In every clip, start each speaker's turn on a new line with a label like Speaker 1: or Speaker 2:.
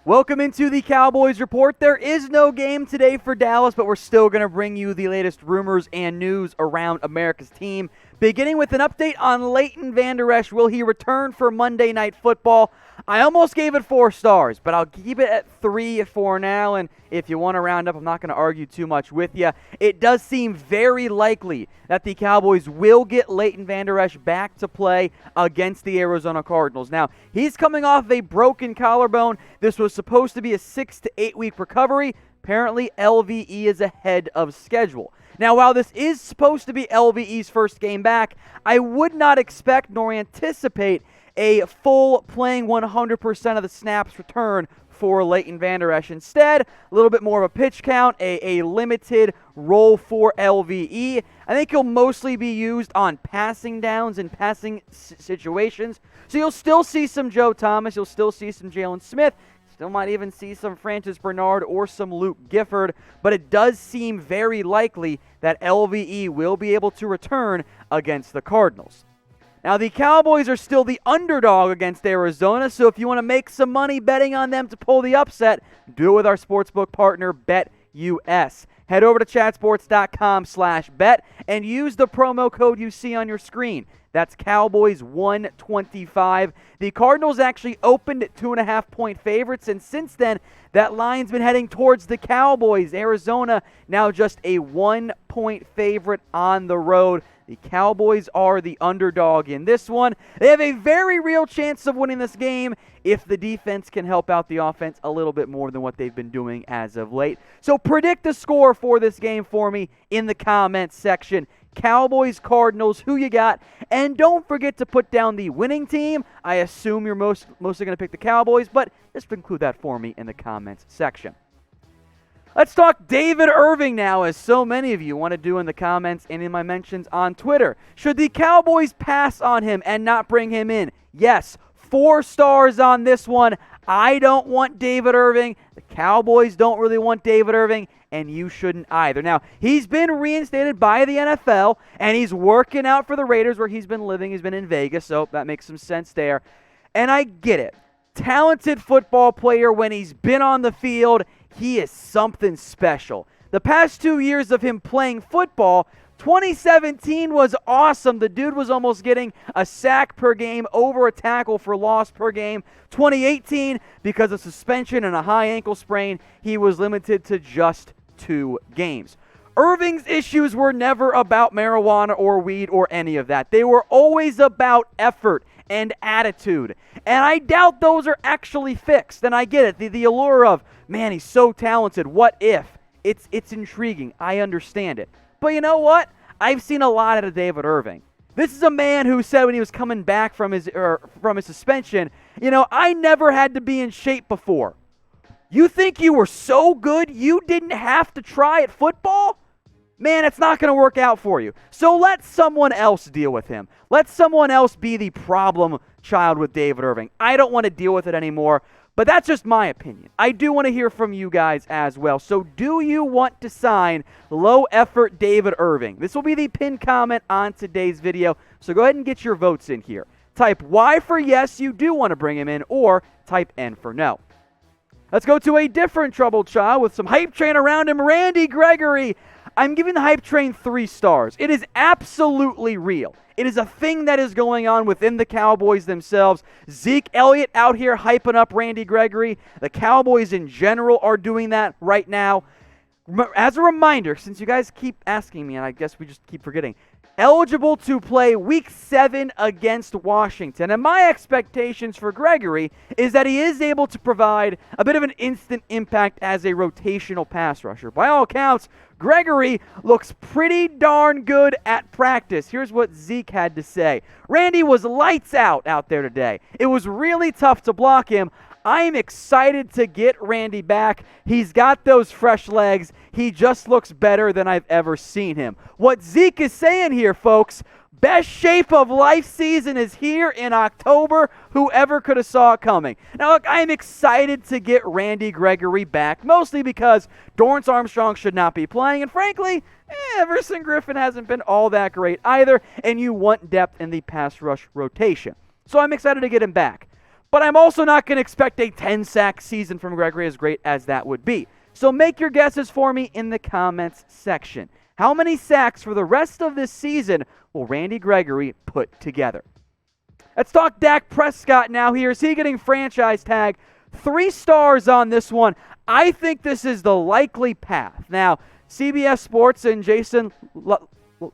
Speaker 1: Welcome into the Cowboys Report. There is no game today for Dallas, but we're still going to bring you the latest rumors and news around America's team. Beginning with an update on Leighton Vander Esch. Will he return for Monday Night Football? I almost gave it 4 stars, but I'll keep it at 3 for now, and if you want to round up, I'm not going to argue too much with you. It does seem very likely that the Cowboys will get Leighton Vander Esch back to play against the Arizona Cardinals. Now, he's coming off a broken collarbone. This was supposed to be a 6 to 8 week recovery. Apparently, LVE is ahead of schedule. Now, while this is supposed to be LVE's first game back, I would not expect nor anticipate a full playing 100% of the snaps return for Leighton Vander Esch. Instead, a little bit more of a pitch count, a limited role for LVE. I think he'll mostly be used on passing downs and passing situations. So you'll still see some Joe Thomas, you'll still see some Jalen Smith, still might even see some Francis Bernard or some Luke Gifford, but it does seem very likely that LVE will be able to return against the Cardinals. Now, the Cowboys are still the underdog against Arizona, so if you want to make some money betting on them to pull the upset, do it with our sportsbook partner, BetUS. Head over to chatsports.com/bet and use the promo code you see on your screen. That's Cowboys125. The Cardinals actually opened at 2.5-point favorites, and since then, that line's been heading towards the Cowboys. Arizona now just a 1-point favorite on the road. The Cowboys are the underdog in this one. They have a very real chance of winning this game if the defense can help out the offense a little bit more than what they've been doing as of late. So predict the score for this game for me in the comments section. Cowboys, Cardinals, who you got? And don't forget to put down the winning team. I assume you're mostly going to pick the Cowboys, but just include that for me in the comments section. Let's talk David Irving now, as so many of you want to do in the comments and in my mentions on Twitter. Should the Cowboys pass on him and not bring him in? Yes, 4 stars on this one. I don't want David Irving. The Cowboys don't really want David Irving, and you shouldn't either. Now, he's been reinstated by the NFL, and he's working out for the Raiders where he's been living. He's been in Vegas, so that makes some sense there. And I get it. Talented football player when he's been on the field. He is something special. The past 2 years of him playing football, 2017 was awesome. The dude was almost getting a sack per game, over a tackle for loss per game. 2018, because of suspension and a high ankle sprain, he was limited to just 2 games. Irving's issues were never about marijuana or weed or any of that. They were always about effort and attitude. And I doubt those are actually fixed. And I get it. The allure of, man, he's so talented. What if? It's intriguing. I understand it. But you know what? I've seen a lot out of David Irving. This is a man who said when he was coming back from his suspension, I never had to be in shape before. You think you were so good you didn't have to try at football? Man, it's not going to work out for you. So let someone else deal with him. Let someone else be the problem child with David Irving. I don't want to deal with it anymore, but that's just my opinion. I do want to hear from you guys as well. So do you want to sign low-effort David Irving? This will be the pinned comment on today's video, so go ahead and get your votes in here. Type Y for yes, you do want to bring him in, or type N for no. Let's go to a different troubled child with some hype train around him, Randy Gregory. I'm giving the hype train 3 stars. It is absolutely real. It is a thing that is going on within the Cowboys themselves. Zeke Elliott out here hyping up Randy Gregory. The Cowboys in general are doing that right now. As a reminder, since you guys keep asking me, and I guess we just keep forgetting, eligible to play Week 7 against Washington. And my expectations for Gregory is that he is able to provide a bit of an instant impact as a rotational pass rusher. By all accounts, Gregory looks pretty darn good at practice. Here's what Zeke had to say. Randy was lights out there today. It was really tough to block him. I'm excited to get Randy back. He's got those fresh legs. He just looks better than I've ever seen him. What Zeke is saying here, folks, best shape of life season is here in October. Whoever could have saw it coming. Now, look, I'm excited to get Randy Gregory back, mostly because Dorrance Armstrong should not be playing. And frankly, Everson Griffin hasn't been all that great either, and you want depth in the pass rush rotation. So I'm excited to get him back. but I'm also not going to expect a 10-sack season from Gregory, as great as that would be. So make your guesses for me in the comments section. How many sacks for the rest of this season will Randy Gregory put together? Let's talk Dak Prescott now here. Is he getting franchise tag? 3 stars on this one. I think this is the likely path. Now, CBS Sports and Jason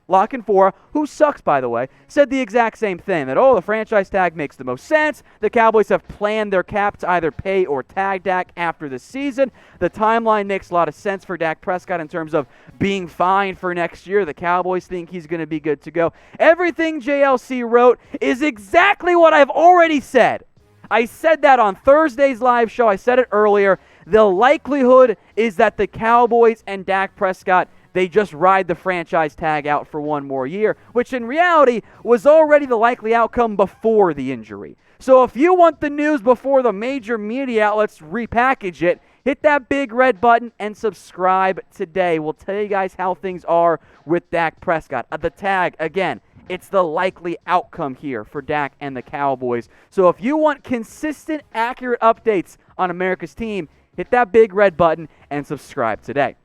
Speaker 1: Lockenfora, who sucks, by the way, said the exact same thing, that, the franchise tag makes the most sense. The Cowboys have planned their cap to either pay or tag Dak after the season. The timeline makes a lot of sense for Dak Prescott in terms of being fine for next year. The Cowboys think he's going to be good to go. Everything JLC wrote is exactly what I've already said. I said that on Thursday's live show. I said it earlier. The likelihood is that the Cowboys and Dak Prescott, they just ride the franchise tag out for one more year, which in reality was already the likely outcome before the injury. So if you want the news before the major media outlets repackage it, hit that big red button and subscribe today. We'll tell you guys how things are with Dak Prescott. The tag, again, it's the likely outcome here for Dak and the Cowboys. So if you want consistent, accurate updates on America's team, hit that big red button and subscribe today.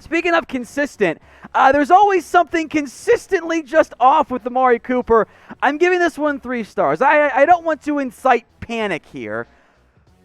Speaker 1: Speaking of consistent, there's always something consistently just off with Amari Cooper. I'm giving this one 3 stars. I don't want to incite panic here.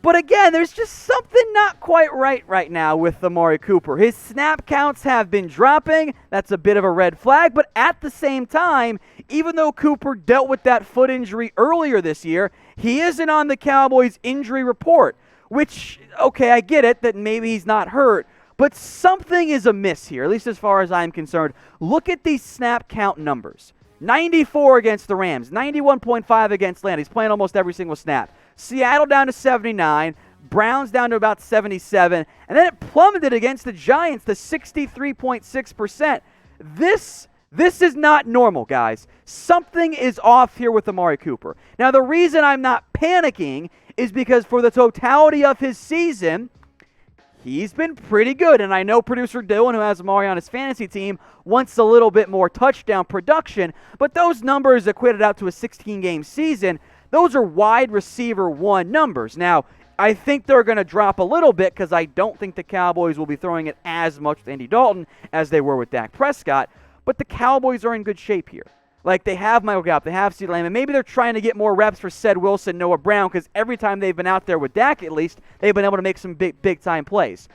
Speaker 1: But again, there's just something not quite right now with Amari Cooper. His snap counts have been dropping. That's a bit of a red flag. But at the same time, even though Cooper dealt with that foot injury earlier this year, he isn't on the Cowboys injury report. Which, okay, I get it that maybe he's not hurt. But something is amiss here, at least as far as I'm concerned. Look at these snap count numbers. 94 against the Rams, 91.5 against Atlanta. He's playing almost every single snap. Seattle down to 79, Browns down to about 77, and then it plummeted against the Giants to 63.6%. This is not normal, guys. Something is off here with Amari Cooper. Now, the reason I'm not panicking is because for the totality of his season, he's been pretty good, and I know producer Dylan, who has Amari on his fantasy team, wants a little bit more touchdown production, but those numbers equated out to a 16-game season. Those are wide receiver 1 numbers. Now, I think they're going to drop a little bit because I don't think the Cowboys will be throwing it as much with Andy Dalton as they were with Dak Prescott, but the Cowboys are in good shape here. Like, they have Michael Gallup, they have CeeDee Lamb, and maybe they're trying to get more reps for Ced Wilson, Noah Brown, because every time they've been out there with Dak, at least, they've been able to make some big-time plays.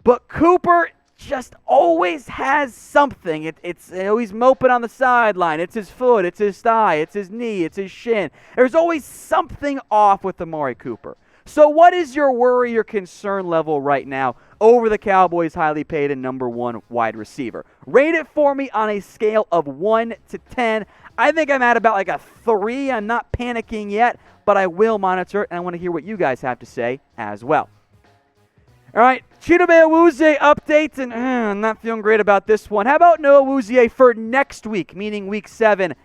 Speaker 1: But Cooper just always has something. It's he's moping on the sideline. It's his foot, it's his thigh, it's his knee, it's his shin. There's always something off with Amari Cooper. So what is your worry or concern level right now over the Cowboys' highly paid and number 1 wide receiver? Rate it for me on a scale of 1 to 10. I think I'm at about like a 3. I'm not panicking yet, but I will monitor it, and I want to hear what you guys have to say as well. All right, Chidobe Awuzie updates, and I'm not feeling great about this one. How about Noah Awuzie for next week, meaning week 7?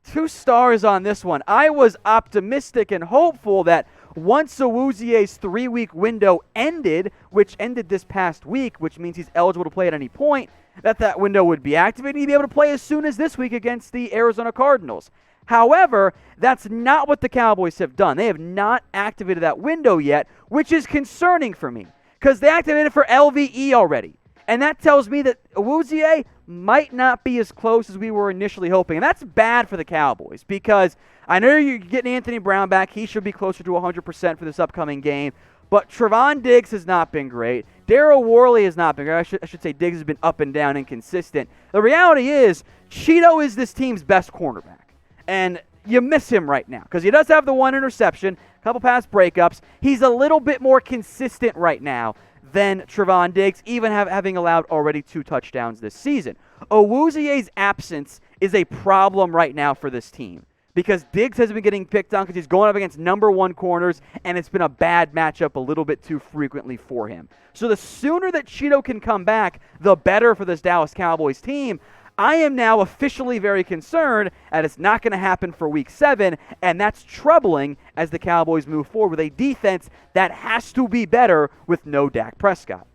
Speaker 1: 2 stars on this one. I was optimistic and hopeful that once Awuzie's 3-week window ended, which ended this past week, which means he's eligible to play at any point, that window would be activated and he'd be able to play as soon as this week against the Arizona Cardinals. However, that's not what the Cowboys have done. They have not activated that window yet, which is concerning for me because they activated it for LVE already. And that tells me that Awuzie might not be as close as we were initially hoping. And that's bad for the Cowboys because I know you're getting Anthony Brown back. He should be closer to 100% for this upcoming game. But Trevon Diggs has not been great. Daryl Worley has not been great. I should say Diggs has been up and down, inconsistent. The reality is Cheeto is this team's best cornerback. And you miss him right now because he does have the 1 interception, a couple pass breakups. He's a little bit more consistent right now than Trevon Diggs, even having allowed already 2 touchdowns this season. Awuzie's absence is a problem right now for this team because Diggs has been getting picked on because he's going up against number 1 corners, and it's been a bad matchup a little bit too frequently for him. So the sooner that Cheeto can come back, the better for this Dallas Cowboys team. I am now officially very concerned that it's not going to happen for week 7, and that's troubling as the Cowboys move forward with a defense that has to be better with no Dak Prescott.